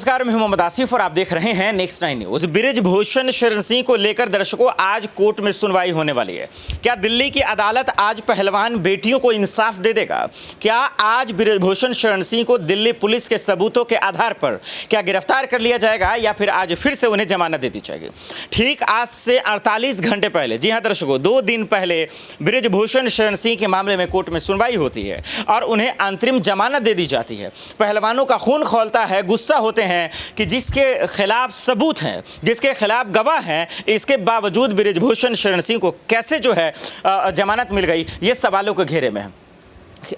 नमस्कार, मैं मोहम्मद आसिफ और आप देख रहे हैं नेक्स्ट 9 न्यूज। बृजभूषण शरण सिंह को लेकर दर्शकों आज कोर्ट में सुनवाई होने वाली है। क्या दिल्ली की अदालत आज पहलवान बेटियों को इंसाफ दे देगा? क्या आज बृजभूषण शरण सिंह को दिल्ली पुलिस के सबूतों के आधार पर क्या गिरफ्तार कर लिया जाएगा या फिर आज फिर से उन्हें जमानत दे दी जाएगी? ठीक आज से 48 घंटे पहले, जी हां दर्शकों, 2 दिन पहले बृजभूषण शरण सिंह के मामले में कोर्ट में सुनवाई होती है और उन्हें अंतरिम जमानत दे दी जाती है। पहलवानों का खून खौलता है, गुस्सा होते हैं कि जिसके खिलाफ सबूत हैं, जिसके खिलाफ गवाह हैं, इसके बावजूद बृजभूषण शरण सिंह को कैसे जो है जमानत मिल गई, ये सवालों के घेरे में है।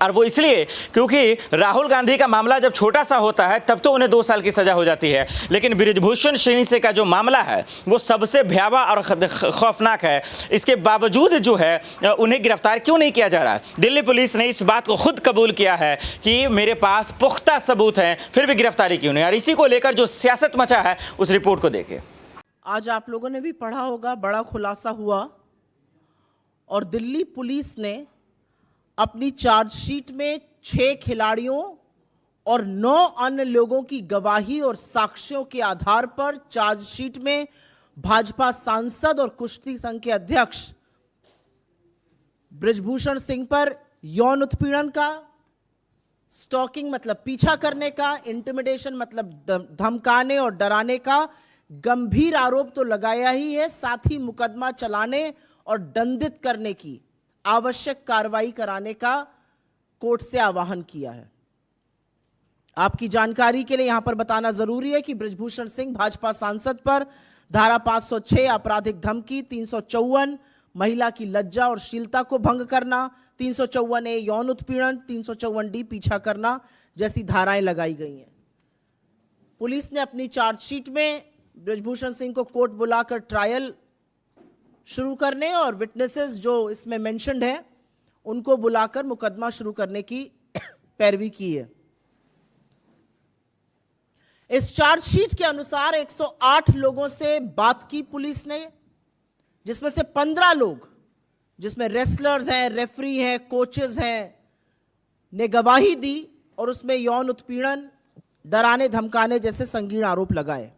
और वो इसलिए क्योंकि राहुल गांधी का मामला जब छोटा सा होता है तब तो उन्हें 2 साल की सजा हो जाती है, लेकिन बृजभूषण शरण सिंह का जो मामला है वो सबसे भयावह और खौफनाक है। इसके बावजूद जो है उन्हें गिरफ्तार क्यों नहीं किया जा रहा? दिल्ली पुलिस ने इस बात को खुद कबूल किया है कि मेरे पास पुख्ता सबूत हैं, फिर भी गिरफ्तारी क्यों नहीं? और इसी को लेकर जो सियासत मचा है उस रिपोर्ट को देखें। आज आप लोगों ने भी पढ़ा होगा, बड़ा खुलासा हुआ और दिल्ली पुलिस ने अपनी चार्जशीट में 6 खिलाड़ियों और 9 अन्य लोगों की गवाही और साक्ष्यों के आधार पर चार्जशीट में भाजपा सांसद और कुश्ती संघ के अध्यक्ष बृजभूषण सिंह पर यौन उत्पीड़न का, स्टॉकिंग मतलब पीछा करने का, इंटिमिडेशन मतलब धमकाने और डराने का गंभीर आरोप तो लगाया ही है, साथ ही मुकदमा चलाने और दंडित करने की आवश्यक कार्रवाई कराने का कोर्ट से आह्वान किया है। आपकी जानकारी के लिए यहां पर बताना जरूरी है कि बृजभूषण सिंह भाजपा सांसद पर धारा 506 आपराधिक धमकी, 354 महिला की लज्जा और शीलता को भंग करना, 354A यौन उत्पीड़न, 354D पीछा करना जैसी धाराएं लगाई गई हैं। पुलिस ने अपनी चार्जशीट में बृजभूषण सिंह को कोर्ट बुलाकर ट्रायल शुरू करने और विटनेसेस जो इसमें मेंशन्ड हैं उनको बुलाकर मुकदमा शुरू करने की पैरवी की है। इस चार्जशीट के अनुसार 108 लोगों से बात की पुलिस ने, जिसमें से 15 लोग, जिसमें रेसलर्स हैं, रेफरी हैं, कोचेस हैं, ने गवाही दी और उसमें यौन उत्पीड़न, डराने धमकाने जैसे संगीन आरोप लगाए।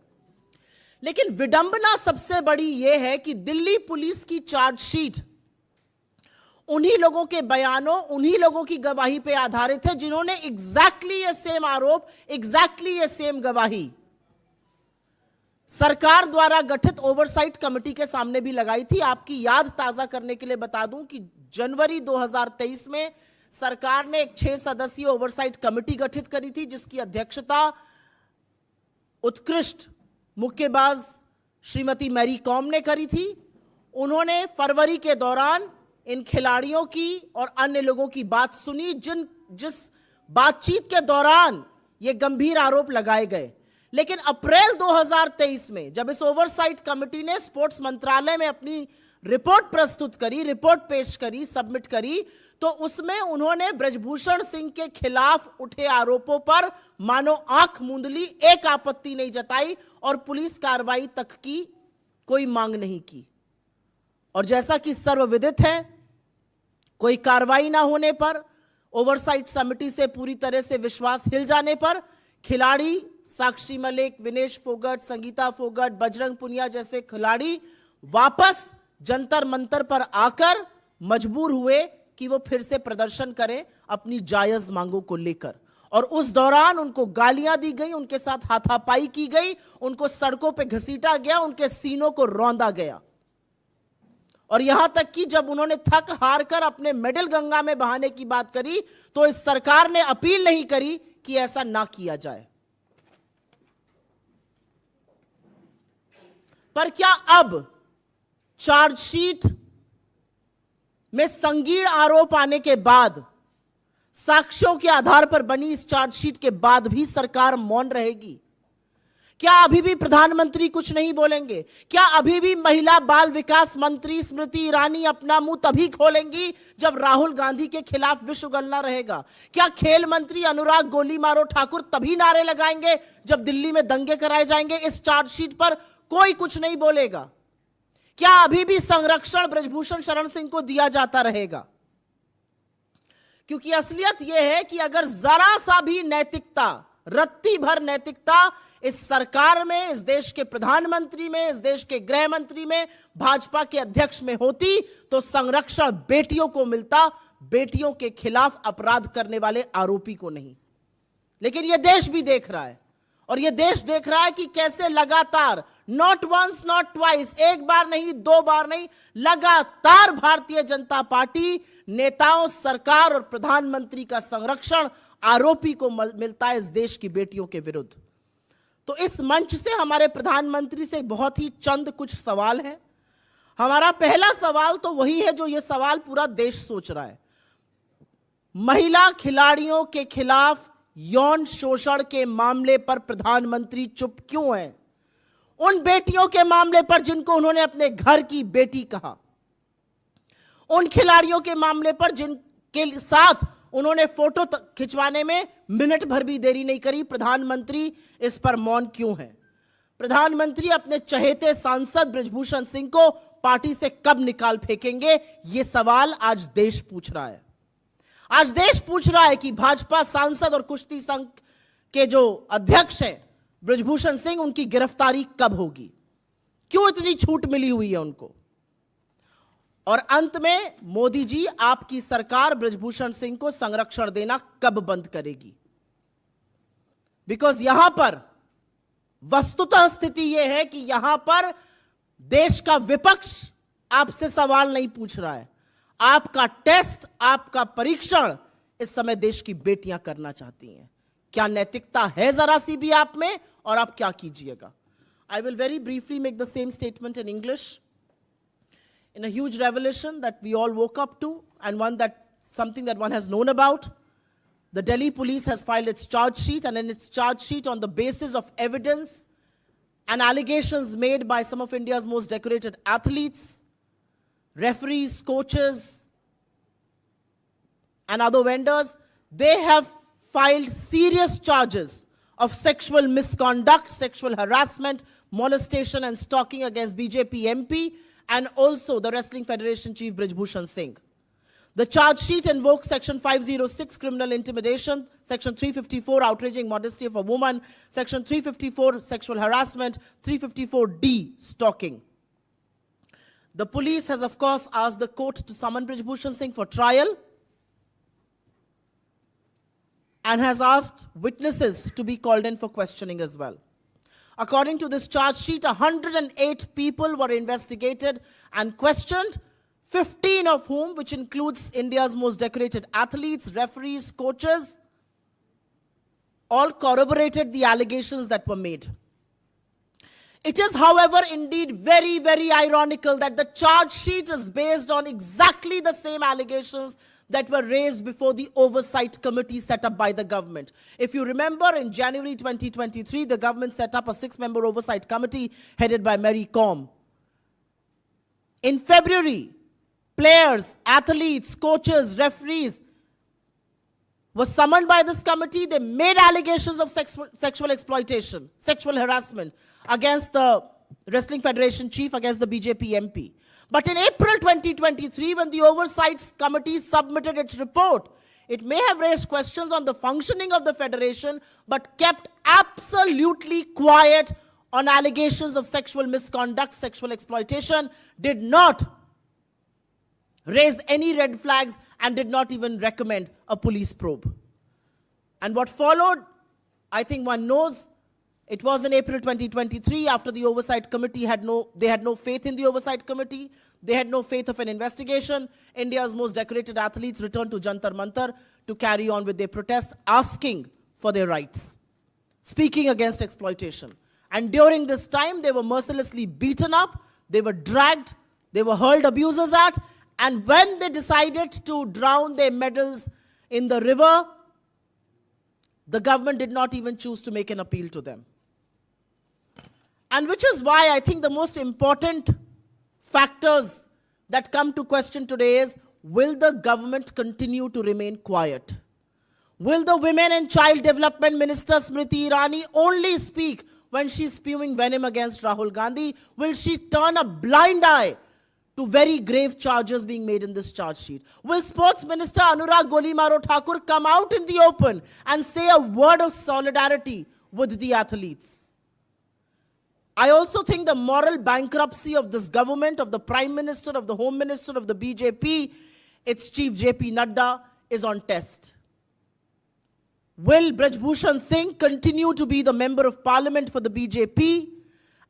लेकिन विडंबना सबसे बड़ी यह है कि दिल्ली पुलिस की चार्जशीट उन्हीं लोगों के बयानों, उन्हीं लोगों की गवाही पर आधारित है जिन्होंने एग्जैक्टली ये सेम आरोप, एग्जैक्टली ये सेम गवाही सरकार द्वारा गठित ओवरसाइट कमेटी के सामने भी लगाई थी। आपकी याद ताजा करने के लिए बता दूं कि जनवरी 2023 में सरकार ने एक 6 सदस्यीय ओवरसाइट कमेटी गठित करी थी, जिसकी अध्यक्षता उत्कृष्ट मुक्केबाज श्रीमती मैरी कॉम ने करी थी। उन्होंने फरवरी के दौरान इन खिलाड़ियों की और अन्य लोगों की बात सुनी, जिस बातचीत के दौरान ये गंभीर आरोप लगाए गए। लेकिन अप्रैल 2023 में जब इस ओवरसाइट कमेटी ने स्पोर्ट्स मंत्रालय में अपनी रिपोर्ट प्रस्तुत करी, रिपोर्ट पेश करी, सबमिट करी, तो उसमें उन्होंने बृजभूषण सिंह के खिलाफ उठे आरोपों पर मानो आंख मूंद ली, एक आपत्ति नहीं जताई और पुलिस कार्रवाई तक की कोई मांग नहीं की। और जैसा कि सर्वविदित है, कोई कार्रवाई ना होने पर, ओवरसाइट समिति से पूरी तरह से विश्वास हिल जाने पर खिलाड़ी साक्षी मलिक, विनेश फोगट, संगीता फोगट, बजरंग पुनिया जैसे खिलाड़ी वापस जंतर मंतर पर आकर मजबूर हुए कि वो फिर से प्रदर्शन करें अपनी जायज मांगों को लेकर। और उस दौरान उनको गालियां दी गई, उनके साथ हाथापाई की गई, उनको सड़कों पे घसीटा गया, उनके सीनों को रौंदा गया। और यहां तक कि जब उन्होंने थक हार कर अपने मेडल गंगा में बहाने की बात करी तो इस सरकार ने अपील नहीं करी कि ऐसा ना किया जाए। पर क्या अब चार्जशीट में संगीन आरोप आने के बाद, साक्ष्यों के आधार पर बनी इस चार्जशीट के बाद भी सरकार मौन रहेगी? क्या अभी भी प्रधानमंत्री कुछ नहीं बोलेंगे? क्या अभी भी महिला बाल विकास मंत्री स्मृति ईरानी अपना मुंह तभी खोलेंगी जब राहुल गांधी के खिलाफ विष उगलना रहेगा? क्या खेल मंत्री अनुराग गोली मारो ठाकुर तभी नारे लगाएंगे जब दिल्ली में दंगे कराए जाएंगे? इस चार्जशीट पर कोई कुछ नहीं बोलेगा। क्या अभी भी संरक्षण बृजभूषण शरण सिंह को दिया जाता रहेगा? क्योंकि असलियत यह है कि अगर जरा सा भी नैतिकता, रत्ती भर नैतिकता इस सरकार में, इस देश के प्रधानमंत्री में, इस देश के गृह मंत्री में, भाजपा के अध्यक्ष में होती तो संरक्षण बेटियों को मिलता, बेटियों के खिलाफ अपराध करने वाले आरोपी को नहीं। लेकिन यह देश भी देख रहा है, और यह देश देख रहा है कि कैसे लगातार, नॉट वंस नॉट ट्वाइस, एक बार नहीं, दो बार नहीं, लगातार भारतीय जनता पार्टी नेताओं, सरकार और प्रधानमंत्री का संरक्षण आरोपी को मिलता है इस देश की बेटियों के विरुद्ध। तो इस मंच से हमारे प्रधानमंत्री से बहुत ही चंद कुछ सवाल हैं। हमारा पहला सवाल तो वही है जो यह सवाल पूरा देश सोच रहा है। महिला खिलाड़ियों के खिलाफ यौन शोषण के मामले पर प्रधानमंत्री चुप क्यों हैं? उन बेटियों के मामले पर जिनको उन्होंने अपने घर की बेटी कहा, उन खिलाड़ियों के मामले पर जिनके साथ उन्होंने फोटो खिंचवाने में मिनट भर भी देरी नहीं करी, प्रधानमंत्री इस पर मौन क्यों है? प्रधानमंत्री अपने चहेते सांसद बृजभूषण सिंह को पार्टी से कब निकाल फेंकेंगे? यह सवाल आज देश पूछ रहा है। आज देश पूछ रहा है कि भाजपा सांसद और कुश्ती संघ के जो अध्यक्ष हैं बृजभूषण सिंह, उनकी गिरफ्तारी कब होगी? क्यों इतनी छूट मिली हुई है उनको? और अंत में मोदी जी, आपकी सरकार बृजभूषण सिंह को संरक्षण देना कब बंद करेगी? बिकॉज यहां पर वस्तुतः स्थिति यह है कि यहां पर देश का विपक्ष आपसे सवाल नहीं पूछ रहा है। आपका टेस्ट, आपका परीक्षण इस समय देश की बेटियां करना चाहती हैं। क्या नैतिकता है जरा सी भी आप में, और आप क्या कीजिएगा? I will very briefly make the same statement in English. In a huge revolution that we all woke up to, and something that one has known about, the Delhi police has filed its charge sheet, and in its charge sheet, on the basis of evidence and allegations made by some of India's most decorated athletes, referees, coaches, and other vendors, they have filed serious charges of sexual misconduct, sexual harassment, molestation, and stalking against BJP MP and also the Wrestling Federation Chief Brijbhushan Singh. The charge sheet invokes Section 506, criminal intimidation, Section 354, outraging modesty of a woman, Section 354, sexual harassment, 354D, stalking. The police has, of course, asked the court to summon Brijbhushan Singh for trial and has asked witnesses to be called in for questioning as well. According to this charge sheet, 108 people were investigated and questioned, 15 of whom, which includes India's most decorated athletes, referees, coaches, all corroborated the allegations that were made. It is, however, indeed very, very ironical that the charge sheet is based on exactly the same allegations that were raised before the oversight committee set up by the government. If you remember, in January 2023, the government set up a 6-member oversight committee headed by Mary Kom. In February, players, athletes, coaches, referees were summoned by this committee. They made allegations of sexual exploitation, sexual harassment against the Wrestling Federation chief, against the BJP MP. But in April 2023, when the Oversight Committee submitted its report, it may have raised questions on the functioning of the federation, but kept absolutely quiet on allegations of sexual misconduct, sexual exploitation, did not raise any red flags, and did not even recommend a police probe. And what followed, I think one knows. It was in April 2023, after the Oversight Committee had no faith in the Oversight Committee. They had no faith of an investigation. India's most decorated athletes returned to Jantar Mantar to carry on with their protest, asking for their rights, speaking against exploitation. And during this time, they were mercilessly beaten up, they were dragged, they were hurled abuses at, and when they decided to drown their medals in the river, the government did not even choose to make an appeal to them. And which is why I think the most important factors that come to question today is, will the government continue to remain quiet? Will the Women and Child Development Minister Smriti Irani only speak when she's spewing venom against Rahul Gandhi? Will she turn a blind eye to very grave charges being made in this charge sheet? Will Sports Minister Anurag Golimaro Thakur come out in the open and say a word of solidarity with the athletes? I also think the moral bankruptcy of this government, of the Prime Minister, of the Home Minister, of the BJP, its chief JP Nadda, is on test. Will Brij Bhushan Singh continue to be the member of parliament for the BJP?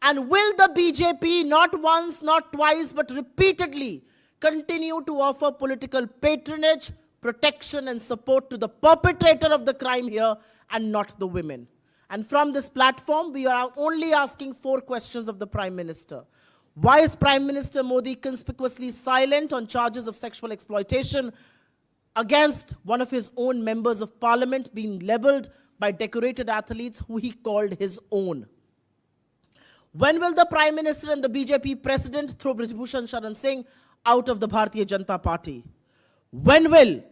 And will the BJP not once, not twice, but repeatedly continue to offer political patronage, protection and support to the perpetrator of the crime here and not the women? And from this platform, we are only asking 4 questions of the Prime Minister. Why is Prime Minister Modi conspicuously silent on charges of sexual exploitation against one of his own members of parliament being labeled by decorated athletes who he called his own? When will the Prime Minister and the BJP President throw Brij Bhushan Sharan Singh out of the Bharatiya Janata Party? When will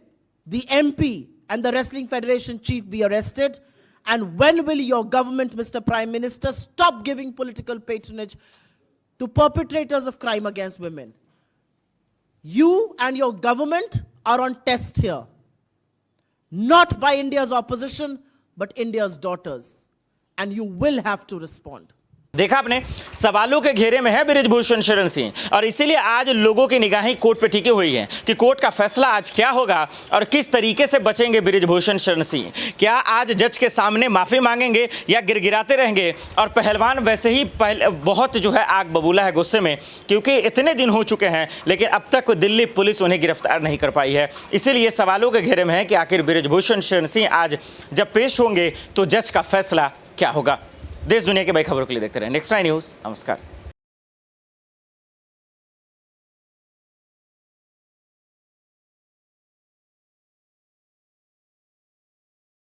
the MP and the Wrestling Federation chief be arrested? And when will your government, Mr. Prime Minister, stop giving political patronage to perpetrators of crime against women? You and your government are on test here. Not by India's opposition, but India's daughters. And you will have to respond. देखा आपने, सवालों के घेरे में है बृज भूषण शरण सिंह और इसीलिए आज लोगों की निगाहें कोर्ट पे टिकी हुई हैं कि कोर्ट का फैसला आज क्या होगा और किस तरीके से बचेंगे बृज भूषण शरण सिंह। क्या आज जज के सामने माफी मांगेंगे या गिड़गिड़ाते रहेंगे? और पहलवान वैसे ही बहुत जो है आग बबूला है गुस्से में, क्योंकि इतने दिन हो चुके हैं लेकिन अब तक दिल्ली पुलिस उन्हें गिरफ्तार नहीं कर पाई है। इसीलिए सवालों के घेरे में है कि आखिर बृज भूषण शरण सिंह आज जब पेश होंगे तो जज का फैसला क्या होगा। देश दुनिया के बड़ी खबरों के लिए देखते रहें नेक्स्ट 9 न्यूज़। नमस्कार।